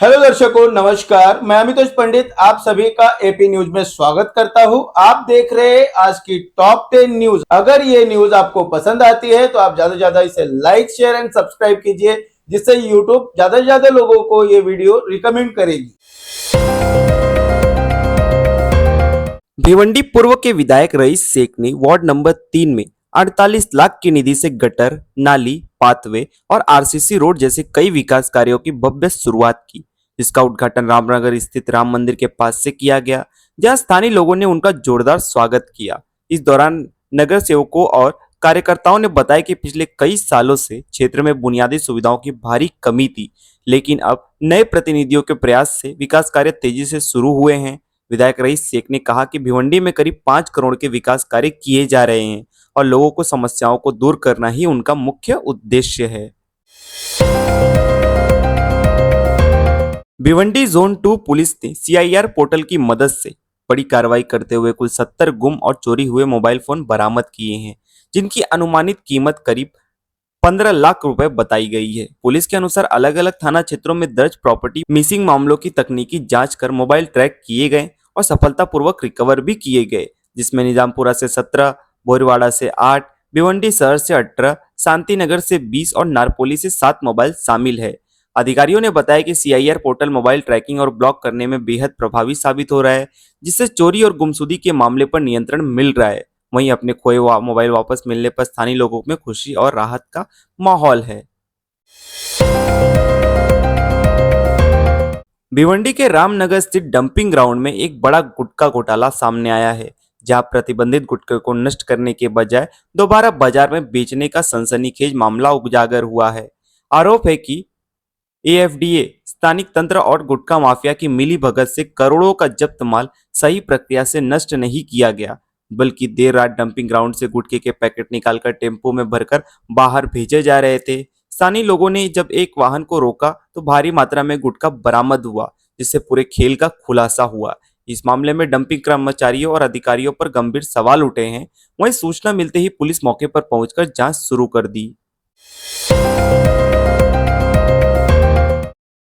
Hello दर्शकों, नमस्कार। मैं अमितोष पंडित आप सभी का एपी न्यूज में स्वागत करता हूं। आप देख रहे हैं आज की टॉप 10 न्यूज। अगर ये न्यूज आपको पसंद आती है तो आप ज्यादा से ज्यादा इसे लाइक, शेयर एंड सब्सक्राइब कीजिए, जिससे यूट्यूब ज्यादा से ज्यादा लोगों को ये वीडियो रिकमेंड करेगी। भिवंडी पूर्व के विधायक रईस शेख ने वार्ड नंबर 3 में 48 लाख की निधि से गटर, नाली, पाथवे और आरसीसी रोड जैसे कई विकास कार्यों की भव्य शुरुआत की, जिसका उद्घाटन रामनगर स्थित राम मंदिर के पास से किया गया, जहां स्थानीय लोगों ने उनका जोरदार स्वागत किया। इस दौरान नगर सेवकों और कार्यकर्ताओं ने बताया कि पिछले कई सालों से क्षेत्र में बुनियादी सुविधाओं की भारी कमी थी, लेकिन अब नए प्रतिनिधियों के प्रयास से विकास कार्य तेजी से शुरू हुए हैं। विधायक रईस शेख ने कहा कि भिवंडी में करीब 5 करोड़ के विकास कार्य किए जा रहे हैं और लोगों को समस्याओं को दूर करना ही उनका मुख्य उद्देश्य है। भिवंडी जोन 2 पुलिस ने सीआईआर पोर्टल की मदद से बड़ी कार्रवाई करते हुए कुल 70 गुम और चोरी हुए मोबाइल फोन बरामद किए हैं, जिनकी अनुमानित कीमत करीब 15 लाख रुपए बताई गई है। पुलिस के अनुसार अलग अलग थाना क्षेत्रों में दर्ज प्रॉपर्टी मिसिंग मामलों की तकनीकी जांच कर मोबाइल ट्रैक किए गए और सफलतापूर्वक रिकवर भी किए गए, जिसमें निजामपुरा से 17, बोरवाड़ा से 8, भिवंडी शहर से 18, शांतिनगर से 20 और नारपोली से 7 मोबाइल शामिल है। अधिकारियों ने बताया कि सीआईआर पोर्टल मोबाइल ट्रैकिंग और ब्लॉक करने में बेहद प्रभावी साबित हो रहा है, जिससे चोरी और गुमशुदगी के मामले पर नियंत्रण मिल रहा है। वहीं अपने खोए मोबाइल वापस मिलने पर स्थानीय लोगों में खुशी और राहत का माहौल है। भिवंडी के रामनगर स्थित डंपिंग ग्राउंड में एक बड़ा गुटखा घोटाला सामने आया है, जहां प्रतिबंधित गुटखे को नष्ट करने के बजाय दोबारा बाजार में बेचने का सनसनीखेज मामला उजागर हुआ है। आरोप है कि एएफडीए, स्थानिक तंत्र और गुटखा माफिया की मिलीभगत से करोड़ों का जब्त माल सही प्रक्रिया से नष्ट नहीं किया गया, बल्कि देर रात डंपिंग ग्राउंड से गुटखे के पैकेट निकालकर टेम्पो में भरकर बाहर भेजे जा रहे थे। स्थानीय लोगों ने जब एक वाहन को रोका तो भारी मात्रा में गुटखा बरामद हुआ, जिससे पूरे खेल का खुलासा हुआ। इस मामले में डंपिंग कर्मचारियों और अधिकारियों पर गंभीर सवाल उठे हैं। वहीं सूचना मिलते ही पुलिस मौके पर पहुंचकर जांच शुरू कर दी।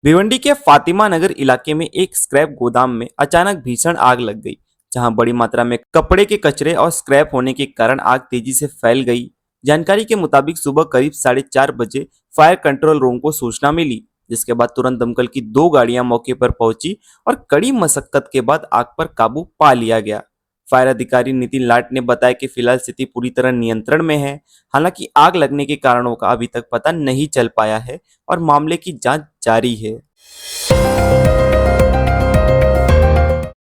भिवंडी के फातिमा नगर इलाके में एक स्क्रैप गोदाम में अचानक भीषण आग लग गई, जहां बड़ी मात्रा में कपड़े के कचरे और स्क्रैप होने के कारण आग तेजी से फैल गई। जानकारी के मुताबिक सुबह करीब 4:30 बजे फायर कंट्रोल रूम को सूचना मिली, जिसके बाद तुरंत दमकल की 2 गाड़ियां मौके पर पहुंची और कड़ी मशक्कत के बाद आग पर काबू पा लिया गया। फायर अधिकारी नितिन लाट ने बताया कि फिलहाल स्थिति पूरी तरह नियंत्रण में है। हालांकि आग लगने के कारणों का अभी तक पता नहीं चल पाया है और मामले की जांच जारी है।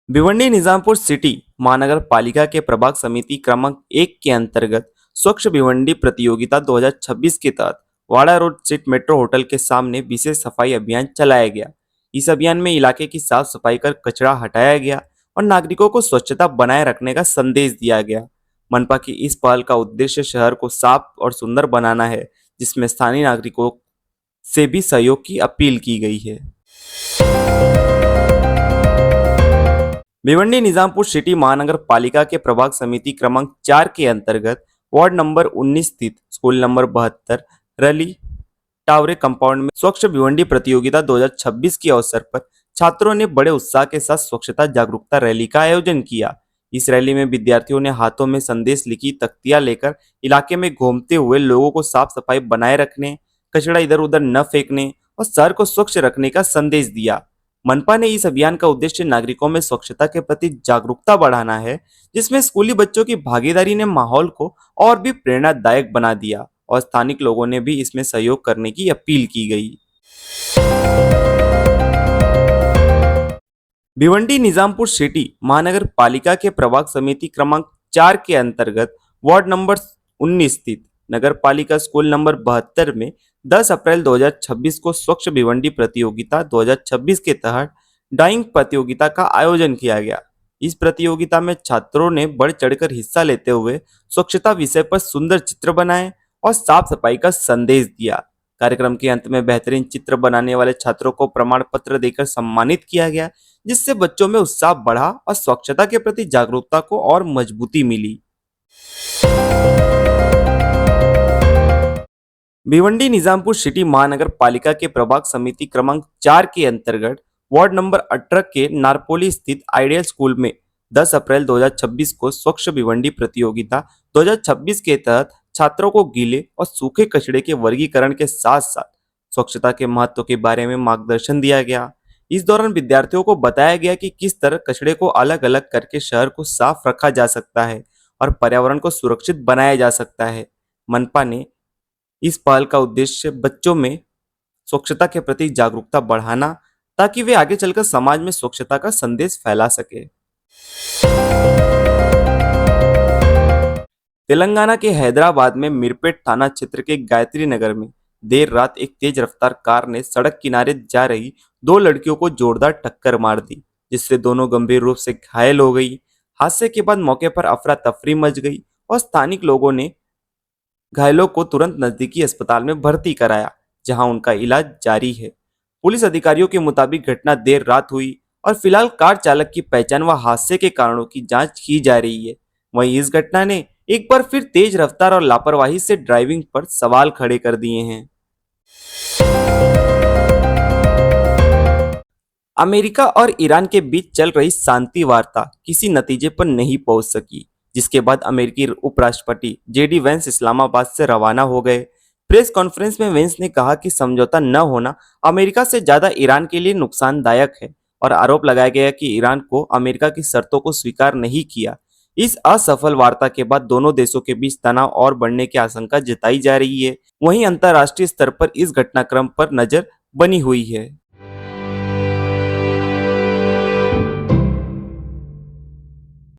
भिवंडी निजामपुर सिटी महानगर पालिका के प्रभाग समिति क्रमांक 1 के अंतर्गत स्वच्छ भिवंडी प्रतियोगिता 2026 के तहत वाड़ा रोड स्थित मेट्रो होटल के सामने विशेष सफाई अभियान चलाया गया। इस अभियान में इलाके की साफ सफाई कर कचरा हटाया गया और नागरिकों को स्वच्छता बनाए रखने का संदेश दिया गया। मनपा की इस पहल का उद्देश्य शहर को साफ और सुंदर बनाना है, जिसमें स्थानीय नागरिकों से भी सहयोग की अपील की गई है। भिवंडी निजामपुर सिटी महानगर पालिका के प्रभाग समिति क्रमांक 4 के अंतर्गत वार्ड नंबर 19 स्थित school number 72 rally Taware compound में स्वच्छ भिवंडी प्रतियोगिता 2026 के अवसर पर छात्रों ने बड़े उत्साह के साथ स्वच्छता जागरूकता रैली का आयोजन किया। इस रैली में विद्यार्थियों ने हाथों में संदेश लिखी तख्तियां लेकर इलाके में घूमते हुए लोगों को साफ सफाई बनाए रखने, कचरा इधर उधर न फेंकने और शहर को स्वच्छ रखने का संदेश दिया। मनपा ने इस अभियान का उद्देश्य नागरिकों में स्वच्छता के प्रति जागरूकता बढ़ाना है, जिसमें स्कूली बच्चों की भागीदारी ने माहौल को और भी प्रेरणादायक बना दिया और स्थानिक लोगों ने भी इसमें सहयोग करने की अपील की गई। भिवंडी निजामपुर सिटी महानगर पालिका के प्रभाग समिति क्रमांक 4 के अंतर्गत वार्ड नंबर 19 स्थित नगर पालिका स्कूल नंबर 72 में 10 अप्रैल 2026 को स्वच्छ भिवंडी प्रतियोगिता 2026 के तहत ड्राइंग प्रतियोगिता का आयोजन किया गया। इस प्रतियोगिता में छात्रों ने बढ़ चढ़कर हिस्सा लेते हुए स्वच्छता विषय पर सुंदर चित्र बनाए और साफ सफाई का संदेश दिया। कार्यक्रम के अंत में बेहतरीन चित्र बनाने वाले छात्रों को प्रमाण पत्र देकर सम्मानित किया गया, जिससे बच्चों में उत्साह बढ़ा और स्वच्छता के प्रति जागरूकता को और मजबूती मिली। भिवंडी निजामपुर सिटी महानगर पालिका के प्रभाग समिति क्रमांक 4 के अंतर्गत वार्ड नंबर 18 के नारपोली स्थित आइडियल स्कूल में 10 अप्रैल 2026 को स्वच्छ भिवंडी प्रतियोगिता 2026 के तहत छात्रों को गीले और सूखे कचड़े के वर्गीकरण के साथ साथ स्वच्छता के महत्व के बारे में मार्गदर्शन दिया गया। इस दौरान विद्यार्थियों को बताया गया कि किस तरह कचड़े को अलग अलग करके शहर को साफ रखा जा सकता है और पर्यावरण को सुरक्षित बनाया जा सकता है। मनपा ने इस पहल का उद्देश्य बच्चों में स्वच्छता के प्रति जागरूकता बढ़ाना ताकि वे आगे चलकर समाज में स्वच्छता का संदेश फैला सके। तेलंगाना के हैदराबाद में मीरपेट थाना क्षेत्र के गायत्री नगर में देर रात एक तेज रफ्तार कार ने सड़क किनारे जा रही दो लड़कियों को जोरदार टक्कर मार दी, जिससे दोनों गंभीर रूप से घायल हो गई। हादसे के बाद मौके पर अफरा तफरी मच गई और स्थानिक लोगों ने घायलों को तुरंत नजदीकी अस्पताल में भर्ती कराया, जहां उनका इलाज जारी है। पुलिस अधिकारियों के मुताबिक घटना देर रात हुई और फिलहाल कार चालक की पहचान व हादसे के कारणों की जांच की जा रही है। वहीं इस घटना ने एक बार फिर तेज रफ्तार और लापरवाही से ड्राइविंग पर सवाल खड़े कर दिए हैं। अमेरिका और ईरान के बीच चल रही शांति वार्ता किसी नतीजे पर नहीं पहुंच सकी, जिसके बाद अमेरिकी उपराष्ट्रपति जेडी वेंस इस्लामाबाद से रवाना हो गए। प्रेस कॉन्फ्रेंस में वेंस ने कहा कि समझौता न होना अमेरिका से ज्यादा ईरान के लिए नुकसानदायक है और आरोप लगाया गया कि ईरान को अमेरिका की शर्तों को स्वीकार नहीं किया। इस असफल वार्ता के बाद दोनों देशों के बीच तनाव और बढ़ने की आशंका जताई जा रही है। वहीं अंतर्राष्ट्रीय स्तर पर इस घटनाक्रम पर नजर बनी हुई है।